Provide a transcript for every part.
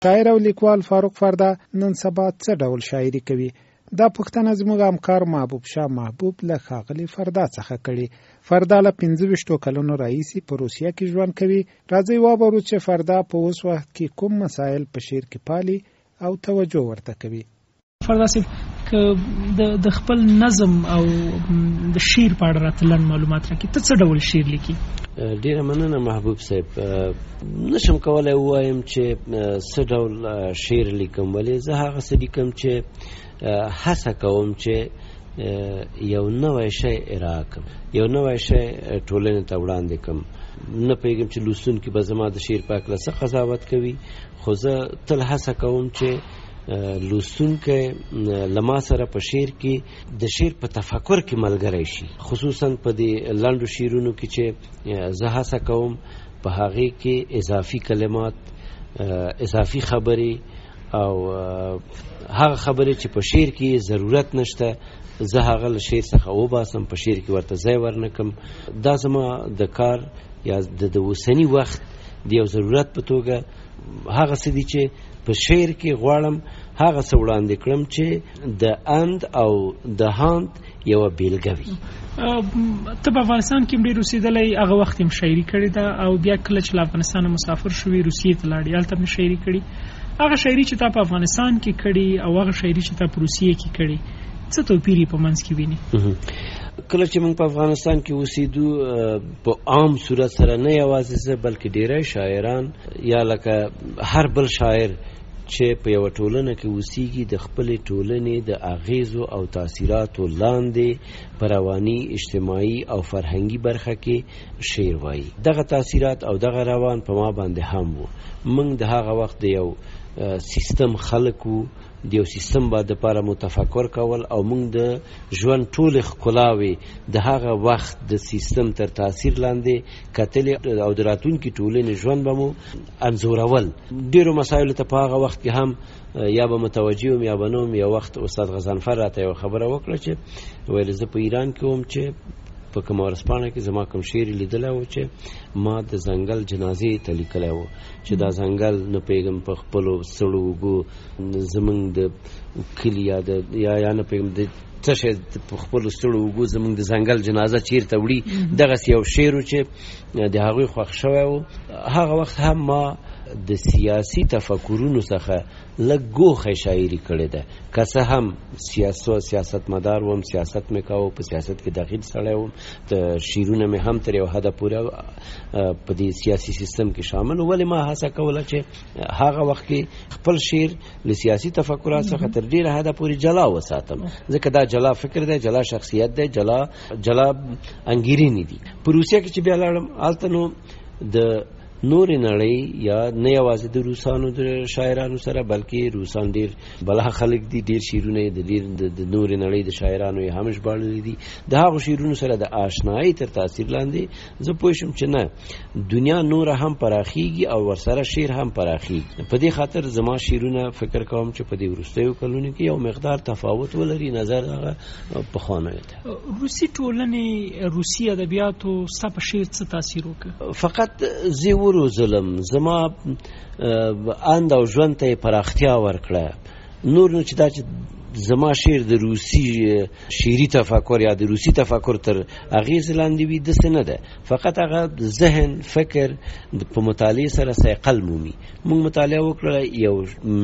شاعر او لیکوال فاروق فرده نن سبا څه ډول شاعري کوي؟ دا پوښتنه زموږ همکار محبوب شاه محبوب له ښاغلي فرده څخه کړې. فرده له 25 کلونو راهیسې په روسیه کې ژوند کوي. راځئ واورو چې فرده په اوس وخت کې کوم مسایل په شعر کې پالي او توجه ورته کوي. فرده صاحب که د خپل نظم او د شعر په اړه راته لنډ معلومات راکړي، ته څه ډول شعر لیکي؟ ډیره مننه محبوب صاحب. نشم کولی ووایم چې څه ډول شعر لیکم، ولې زه هغه څه لیکم چې هڅه کوم چې یو نوی شی ارائه کړم، یو نوی شی ټولنې ته وړاندې کړم. نه پوهېږم چې لوستونکي به زما د شعر په هکله څه قضاوت کوي، خو زه تل هڅه کوم چې لوستونکی له ما سره په شعر کې د شعر په تفکر کې ملګری شي، خصوصا په دې لنډو شعرونو کې چې زه هڅه کوم په هغې کې اضافي کلمات، اضافي خبرې او هغه خبرې چې په شعر کې ضرورت نشته زه هغه له شعر څخه وباسم، په شعر کې ورته ځای ورنکم. دا زما د کار یا د اوسني وخت د یو ضرورت په توګه هغه څه دي چې په شعر کې غواړم هغه څه وړاندې کړم چې د اند او د هاند یوه بیلګه وي. ته په افغانستان کې ډېر اوسېدلی، هغه وخت هم شاعري کړې ده او بیا کله چې له افغانستانه مسافر شوې روسیې ته لاړې، هلته هم شاعري کړې. هغه شاعري چې تا په افغانستان کې کړې او هغه شاعري چې تا په روسیې کې کړې، څه توپیر یې په منځ کې ویني؟ کله چې موږ په افغانستان کې اوسېدو په عام صورت سره نه یوازې زه بلکې ډېری شاعران یا لکه هر بل شاعر چې په یوه ټولنه کې اوسېږي د خپلې ټولنې د اغیزو او تاثیراتو لاندې په رواني، اجتماعي او فرهنګي برخه کې شعر وایي. دغه تاثیرات او دغه روان په ما باندې هم وو. موږ د هغه وخت د یو سیستم خلک وو، د یو سیستم باندې لپاره متفکر کول او موږ د ژوند ټولې ښکلاوې د هغه وخت د سیستم تر تاثیر لاندې کتلې او د راتلونکي ټولنې ژوند به مو انځورول. ډېرو مسایلو ته په هغه وخت کې هم یا به متوجه وم یا به نه وم. یو وخت استاد غضنفر راته یوه خبره وکړه چې ویل زه په ایران کې وم چې په کومه ورځپاڼه کې زما کوم شعر لیدلی و چې ما د ځنګل جنازې ته لیکلی و چې دا ځنګل نه پوهېږم په خپلو سړو اوږو زمونږ د کلي یا نه پوهېږم د څه شی په خپلو ستړو اوږو زمونږ د ځنګل جنازه چیرته وړي. دغسې یو شعر و چې د هغوی خوښ شوی و. هغه وخت هم ما د سیاسي تفکرونو څخه لږ ګوښه شاعري کړې ده، که څه هم سیاستمدار وم، سیاست مې کاوه، په سیاست کې دخیل سړی وم، د شعرونه مې هم تر یو حده پورې په دې سیاسي سیستم کې شامل و. ولې ما هڅه کوله چې هغه وخت کې خپل شعر له سیاسي تفکرات څخه تر ډېره حده پورې جلا وساتم، ځکه دا جلا فکر دی، جلا شخصیت دی، جلا انګیرنې دي. په روسیه کې چې بیا لاړم، هلته نو د نورې نړۍ یا نه یوازې د روسانو د شاعرانو سره بلکې روسان ډېر بلا خلک دي، ډېر شعرونه د نورې نړۍ د شاعرانو یې هم ژباړلي دي. د هغو شعرونو سره د آشنایۍ تر تاثیر لاندې زه پوه شم چې نه، دنیا نوره هم پراخیږي او ورسره شعر هم پراخیږي. په دې خاطر زما شعرونه فکر کوم چې په دې وروستیو کلونو کې یو مقدار تفاوت ولري. نظر هغه پخوانی دی. روسي ټولنې، روسي ادبیاتو ستا په شعر څه تاثیر وکړ؟ فقط زه ظلم زما اند او ژوند ته پراختیا ورکړه. نور نو چې دا چې زما شعر د روسي شعري تفکر یا د روسي تفکر تر اغیز لاندې وي داسې نه ده. فقط هغه ذهن، فکر په مطالعې سره صیقل مومي. موږ مطالعه وکړه، یو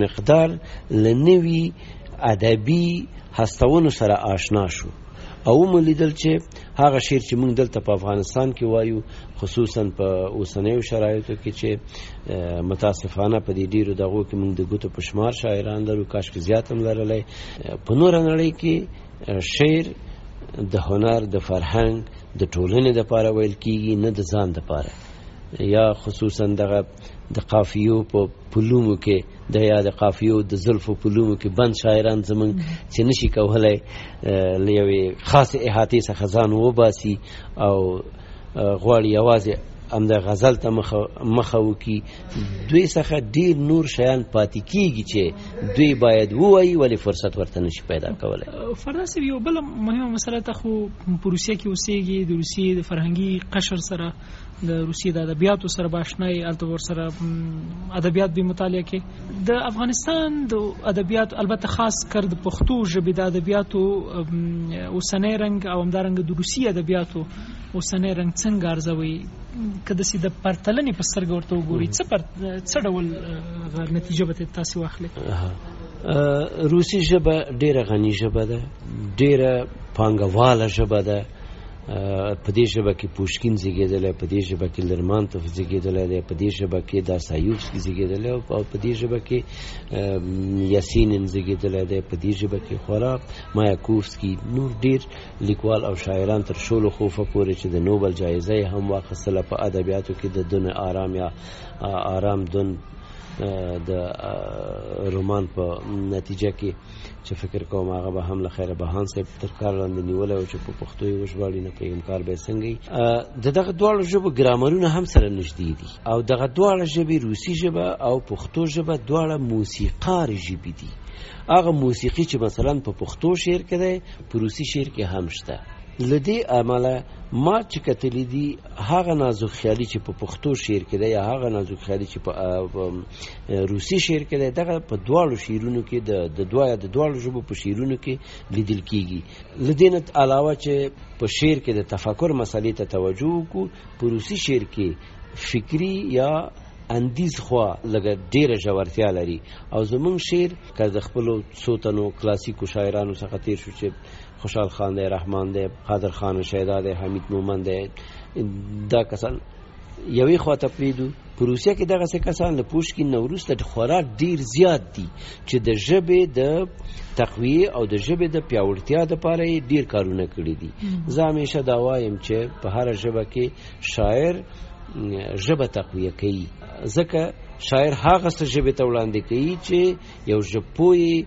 مقدار له نوي ادبي هستونو سره آشنا شو او مو لیدل چې هغه شعر چې موږ دلته په افغانستان کې وایو، خصوصا په اوسنیو شرایطو کې چې متاسفانه په دې ډیرو دغو کې موږ د ګوتو په شمار شاعران لرو، کاشکې زیات هم لرلی. په نوره نړۍ کې شعر د هنر، د فرهنګ، د ټولنې دپاره ویل کېږي، نه د ځان دپاره. یا خصوصا دغه د قافیو په پلومو کې یا د قافیو د زلفو پلومو کې بند شاعران زمونږ چې نشي کولی له یوې خاصې احاطې څخه ځان وباسي او غواړي یوازې همدا غزل ته مخه وکړي، دوی څخه ډیر نور شیان پاتې کیږي چې دوی باید ووایي ولې فرصت ورته نشي پیدا کولی. فردا صاحب یو بله مهمه مسله ته خو په روسیه کې اوسېږي، د روسیې د فرهنګي قشر سره د روسیې د ادبیاتو سره به اشنایي، هلته ورسره ادبیات به مطالعه کې. د افغانستان د ادبیاتو البته خاص کر د پښتو ژبې د ادبیاتو اوسنی رنګ او همدارنګه د روسي ادبیاتو اوسنی رنګ څنګه ارزوي؟ که داسې د پرتلنې په سترګه ورته وګورئ څه ډول نتیجه به تاسې واخلئ؟ روسي ژبه ډېره غني ژبه ده، ډېره پانګواله ژبه ده. په دې ژبه کې پوشکین زیږېدلی، په دې ژبه کې لرمانتوف زیږېدلی دی، په دې ژبه کې داستایوفسکي زیږېدلی او په دې ژبه کې یاسینین زیږېدلی دی، په دې ژبه کې خورا مایاکوفسکي، نور ډېر لیکوال او شاعران تر شولو خوفه پورې چې د نوبل جایزه یې هم واخیستله په ادبیاتو کې، د دون آرام یا آرام دون د رومان په نتیجه کې چې فکر کوم هغه به هم له خیره بهان صاحب تر کار لاندې نیولی او چې په پښتو یې وژباړي، نه پوهېږم کار به یې څنګه وي. د دغه دواړو ژبو ګرامرونه هم سره نږدې دي او دغه دواړه ژبې روسي ژبه او پښتو ژبه دواړه موسیقاري ژبې دي. هغه موسیقي چې مثلا په پښتو شعر کې دی په روسي شعر کې هم شته. له دې امله ما چې کتلی دي هغه نازک خیالي چې په پښتو شعر کې دی یا هغه نازک خیالي چې په روسي شعر کې دی، دغه په دواړو شعرونو کې د دواړو ژبو په شعرونو کې لیدل کیږي. له دې نه علاوه چې په شعر کې د تفکر مسلې ته توجه وکړو، په روسي شعر کې فکری یا اندیز خوا لګه ډیره ژورتیا لري. او زمونږ شعر که د خپلو څو تنو کلاسیکو شاعرانو څخه تیر شو چې خوشحال خان دی، رحمان دی، قادر خان شیدا دی، حمید مومند دی، دا کسان یوې خواته پرېږدو. په روسیه کې دغسې کسان له پوشکین نه وروسته خورا ډیر زیات دي چې د ژبې د تقویې او د ژبې د پیاوړتیا دپاره یې ډیر کارونه کړي دي. زه همیشه دا وایم چې په هره ژبه کې شاعر ژبه تقویه کوي، ځکه شاعر هغه څه ژبې ته وړاندې کوي چې یو ژبپوی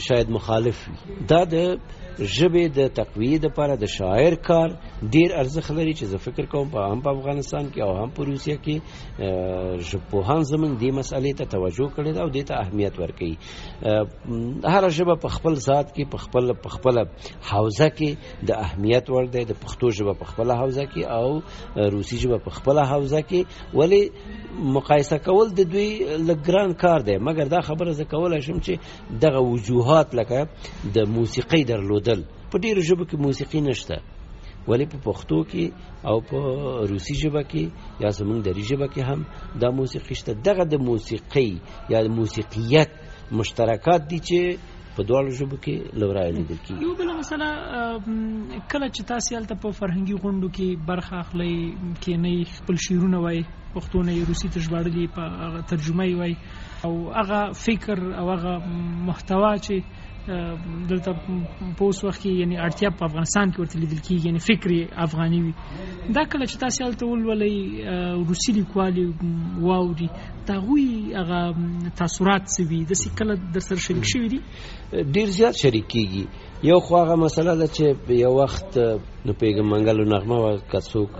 شاید مخالف وي. دا د ژبې د تقویې دپاره د شاعر کار ډیر ارزښت لري چې زه فکر کوم هم په افغانستان کې او هم په روسیه کې ژبپوهان زموږ دې مسئلې ته توجه کړې ده او دې ته اهمیت ورکوي. هره ژبه په خپل ذات کې په خپله حوزه کې د اهمیت وړ دی. د پښتو ژبه په خپله حوزه کې او روسي ژبه په خپله حوزه کې، ولې مقایسه کول د دوی لږ ګران کار دی. مګر دا خبره زه کولی شم چې دغه وجوهات لکه د موسیقۍ درلودل، په ډېرو ژبو کې موسیقي نشته، ولی په پښتو کې او په روسي ژبه کې یا زمونږ دري ژبه کې هم دا موسیقي شته. دغه د موسیقۍ یا د موسیقیت مشترکات دي چې په دواړو ژبو کې لورای لیدل کېږي. یو بله مسله، کله چې تاسې هلته په فرهنګي غونډو کې برخه اخلئ، کښېنئ، خپل شعرونه وایي، پښتو نه یې روسي ته ژباړلي، په هغه ترجمه یې وایي، او هغه فکر او هغه محتوا چې دلته په اوس وخت کې یعنی اړتیا په افغانستان کې ورته لیدل کېږي، یعنی فکر افغاني وي، دا کله چې تاسې هلته ولولئ روسي لیکوال واوري، د هغوی هغه تاثرات څه وي؟ داسې کله در سره شریک شوي دي؟ ډېر زیات شریک کېږي. یو خو هغه مسله ده چې یو وخت نو پوهېږم منګلو نغمه وه، که څوک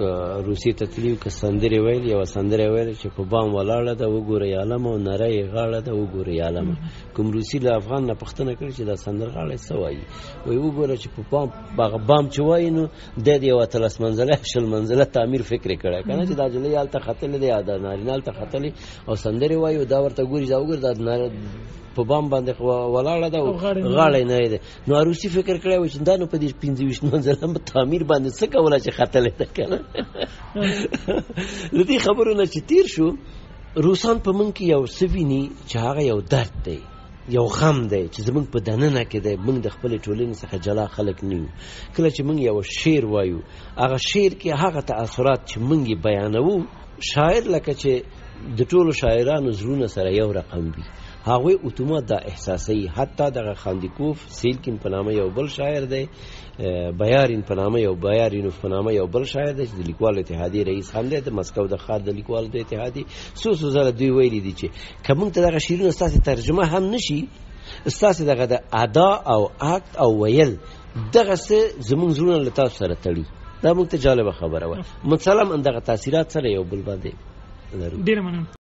روسیې ته تلي که سندرې ویل، یوه سندره یې ویل چې په بام ولاړه ده وګورئ عالمه، او نره یې غاړه ده وګورئ عالمه. کوم روسي له افغان نه پوښتنه کړې چې دا سندرغاړی څه وایي؟ وایي وګوره چې په بام چې وایي نو دی د یو 13 منزله 20 منزله تعمیر فکر یې کړی که نه، چې دا جلۍ هلته ختلې دی یا دا نارینه هلته ختلې او سندرې وایي، او دا ورته ګوري دا وګوري دا په بام باندې ولاړه ده او غاړی نه دی. نو روسي فکر کړی و چې دا نو په دې 25 منزله تعمیر باندې څه کوله چې ختلې ده که نه. له دې خبرو نه چې تیر شو، روسان په موږ کې یو څه ویني چې هغه یو درد دی، یو غم دی چې زمونږ په دننه کې دی. موږ د خپلې ټولنې څخه جلا خلک نه یو. کله چې موږ یو شعر وایو، هغه شعر کې هغه تاثرات چې موږ یې بیانوو، شاعر لکه چې د ټولو شاعرانو زړونه سره یو رقم وي، هغوی اتومات دا احساسوي. حتی دغه خاندیکوف سیلکین په نامه یو بل شاعر دی، بیارین په نامه بیارینوف په نامه یو بل شاعر دی چې د لیکوالو اتحادیې رئیس هم دی، د مسکو د ښار د لیکوالو د اتحادیې څو ځله دوی ویلي دي چې که موږ ته دغه شعرونه ستاسې ترجمه هم نشي، ستاسې دغه د ادا او اکت او ویل دغه څه زموږ زړونه له تاسو سره تړي. دا موږ ته جالبه خبره وه. مثلا همدغه تاثیرات سره یو بل باندې ډېره مننه.